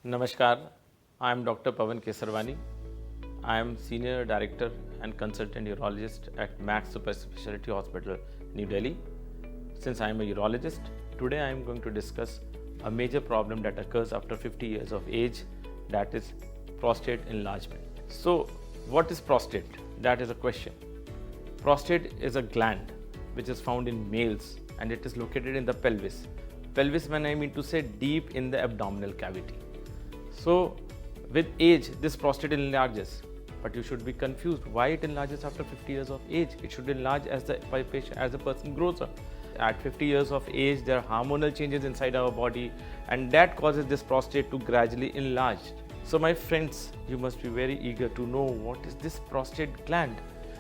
Namaskar, I am Dr. Pawan Kesarwani. I am Senior Director and Consultant Urologist at Max Super Specialty Hospital, New Delhi. Since I am a urologist, today I am going to discuss a major problem that occurs after 50 years of age, that is prostate enlargement. So, what is prostate? That is a question. Prostate is a gland which is found in males and it is located in the pelvis. Pelvis, when I mean to say deep in the abdominal cavity. So, with age, this prostate enlarges, but you should be confused why it enlarges after 50 years of age. It should enlarge as the person grows up. At 50 years of age, there are hormonal changes inside our body, and that causes this prostate to gradually enlarge. So, my friends, you must be very eager to know what is this prostate gland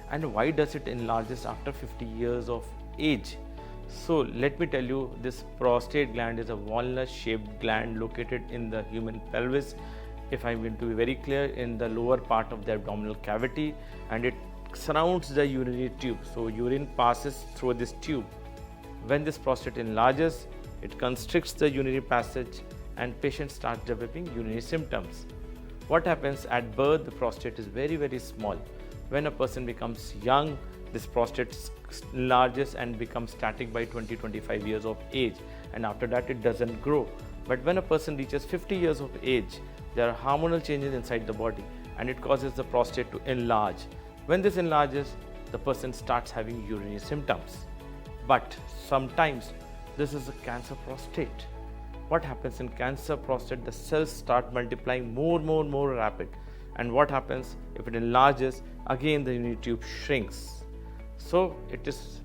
and why does it enlarges after 50 years of age. So let me tell you, this prostate gland is a walnut-shaped gland located in the human pelvis. If I'm going to be very clear, in the lower part of the abdominal cavity, and it surrounds the urinary tube. So urine passes through this tube. When this prostate enlarges, it constricts the urinary passage and patient starts developing urinary symptoms. What happens at birth? The prostate is very, very small. When a person becomes young, this prostate enlarges and becomes static by 20-25 years of age, and after that it doesn't grow. But when a person reaches 50 years of age, there are hormonal changes inside the body and it causes the prostate to enlarge. When this enlarges, the person starts having urinary symptoms. But sometimes this is a cancer prostate. What happens in cancer prostate? The cells start multiplying more rapid. And what happens if it enlarges? Again, the urinary tube shrinks. So,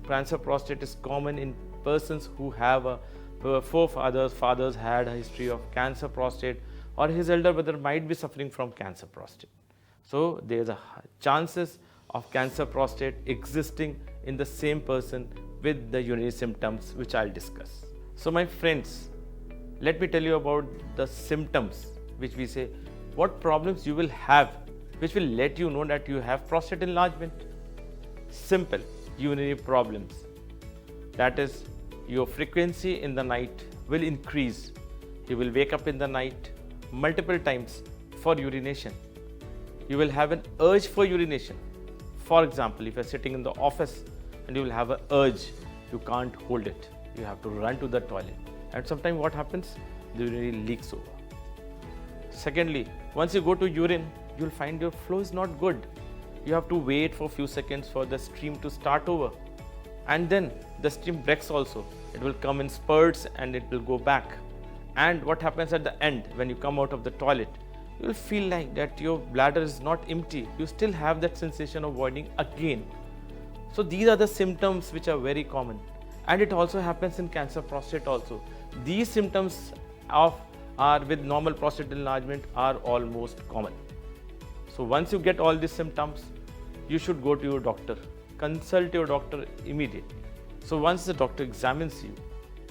cancer prostate is common in persons who have fathers had a history of cancer prostate, or his elder brother might be suffering from cancer prostate. So, there is a chances of cancer prostate existing in the same person with the urinary symptoms which I'll discuss. So, my friends, let me tell you about the symptoms which we say, what problems you will have which will let you know that you have prostate enlargement. Simple, urinary problems. That is, your frequency in the night will increase. You will wake up in the night multiple times for urination. You will have an urge for urination. For example, if you are sitting in the office and you will have an urge, you can't hold it. You have to run to the toilet. And sometimes what happens? The urinary leaks over. Secondly, once you go to urine, you will find your flow is not good. You have to wait for a few seconds for the stream to start over, and then the stream breaks also. It will come in spurts and it will go back. And what happens at the end, when you come out of the toilet, you will feel like that your bladder is not empty. You still have that sensation of voiding again. So these are the symptoms which are very common, and it also happens in cancer prostate also. These symptoms with normal prostate enlargement are almost common. So once you get all these symptoms, you should go to your doctor. Consult your doctor immediately. So once the doctor examines you,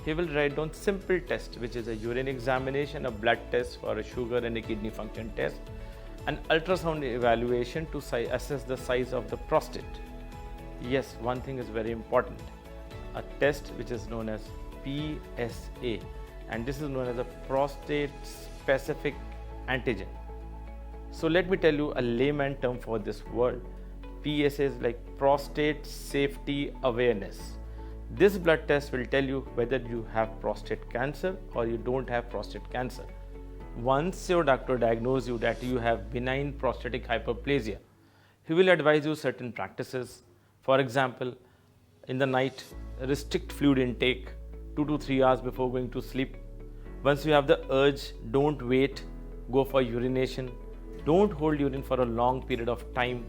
he will write down simple test, which is a urine examination, a blood test for a sugar and a kidney function test, an ultrasound evaluation to assess the size of the prostate. Yes, one thing is very important, a test which is known as PSA, and this is known as a prostate specific antigen. So let me tell you a layman term for this word. PSA is like prostate safety awareness. This blood test will tell you whether you have prostate cancer or you don't have prostate cancer. Once your doctor diagnoses you that you have benign prostatic hyperplasia, he will advise you certain practices. For example, in the night, restrict fluid intake 2 to 3 hours before going to sleep. Once you have the urge, don't wait, go for urination. Don't hold urine for a long period of time,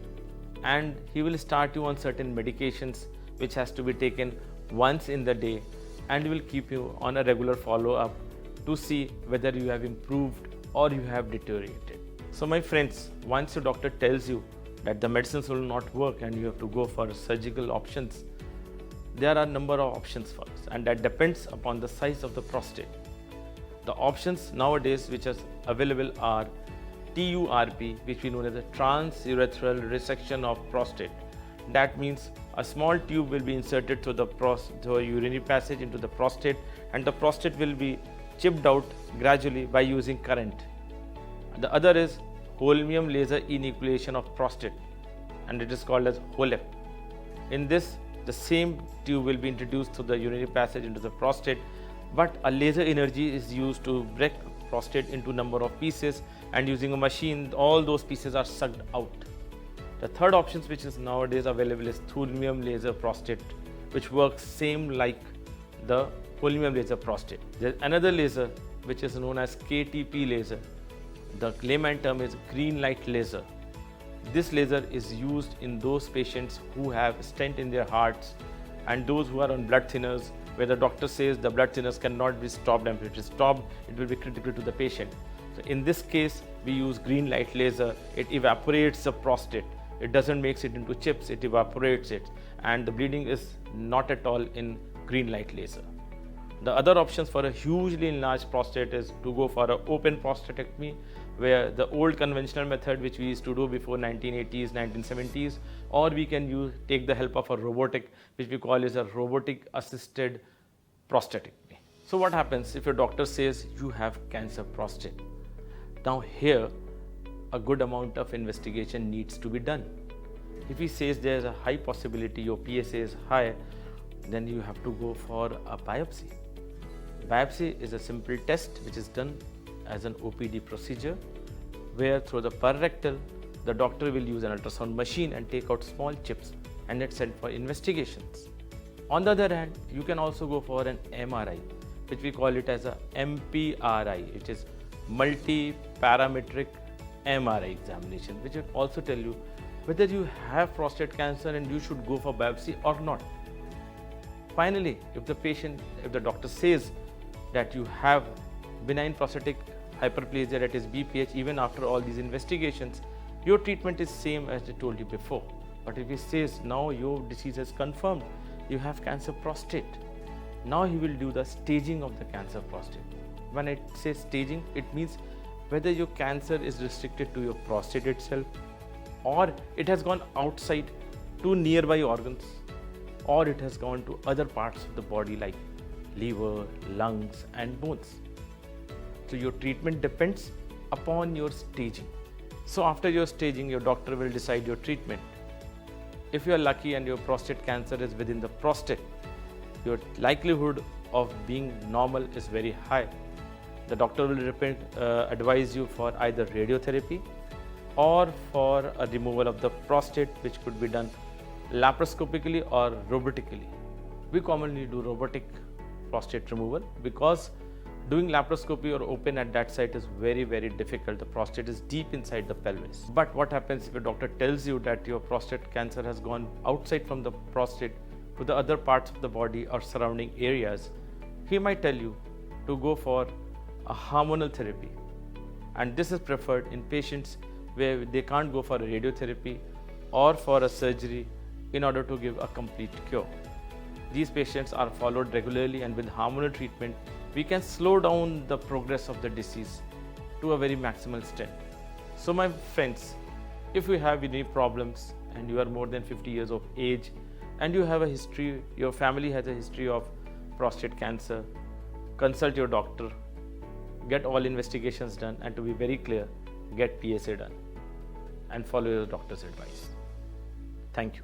and he will start you on certain medications which has to be taken once in the day, and he will keep you on a regular follow-up to see whether you have improved or you have deteriorated. So my friends, once your doctor tells you that the medicines will not work and you have to go for surgical options, there are a number of options for us, and that depends upon the size of the prostate. The options nowadays which are available are TURP, which we know as a transurethral resection of prostate. That means a small tube will be inserted through the urinary passage into the prostate, and the prostate will be chipped out gradually by using current. The other is holmium laser enucleation of prostate, and it is called as HOLEP. In this, the same tube will be introduced through the urinary passage into the prostate, but a laser energy is used to break prostate into number of pieces, and using a machine all those pieces are sucked out. The third option which is nowadays available is thulium laser prostate, which works same like the holmium laser prostate. There is another laser which is known as KTP laser. The layman term is green light laser. This laser is used in those patients who have stent in their hearts and those who are on blood thinners, where the doctor says the blood thinners cannot be stopped, and if it is stopped, it will be critical to the patient. So in this case, we use green light laser. It evaporates the prostate. It doesn't make it into chips, it evaporates it, and the bleeding is not at all in green light laser. The other options for a hugely enlarged prostate is to go for an open prostatectomy, where the old conventional method which we used to do before 1980s, 1970s, or we can take the help of a robotic, which we call as a robotic assisted prostatectomy. So what happens if your doctor says you have cancer prostate? Now here a good amount of investigation needs to be done. If he says there is a high possibility your PSA is high, then you have to go for a biopsy. Biopsy is a simple test which is done as an OPD procedure, where through the perirectal, the doctor will use an ultrasound machine and take out small chips, and it's sent for investigations. On the other hand, you can also go for an MRI, which we call it as a MPRI, which is multi-parametric MRI examination, which will also tell you whether you have prostate cancer and you should go for biopsy or not. Finally, if the doctor says that you have benign prostatic hyperplasia, that is BPH, even after all these investigations, your treatment is same as I told you before. But if he says now your disease is confirmed, you have cancer prostate, now he will do the staging of the cancer prostate. When I say staging, it means whether your cancer is restricted to your prostate itself, or it has gone outside to nearby organs, or it has gone to other parts of the body like liver, lungs and bones. So your treatment depends upon your staging. So after your staging, your doctor will decide your treatment. If you are lucky and your prostate cancer is within the prostate, your likelihood of being normal is very high. The doctor will advise you for either radiotherapy or for a removal of the prostate, which could be done laparoscopically or robotically. We commonly do robotic prostate removal because doing laparoscopy or open at that site is very, very difficult. The prostate is deep inside the pelvis. But what happens if a doctor tells you that your prostate cancer has gone outside from the prostate to the other parts of the body or surrounding areas? He might tell you to go for a hormonal therapy, and this is preferred in patients where they can't go for a radiotherapy or for a surgery in order to give a complete cure. These patients are followed regularly, and with hormonal treatment we can slow down the progress of the disease to a very maximal extent. So my friends, if you have any problems and you are more than 50 years of age and you have a history, your family has a history of prostate cancer, consult your doctor, get all investigations done, and to be very clear, get PSA done and follow your doctor's advice. Thank you.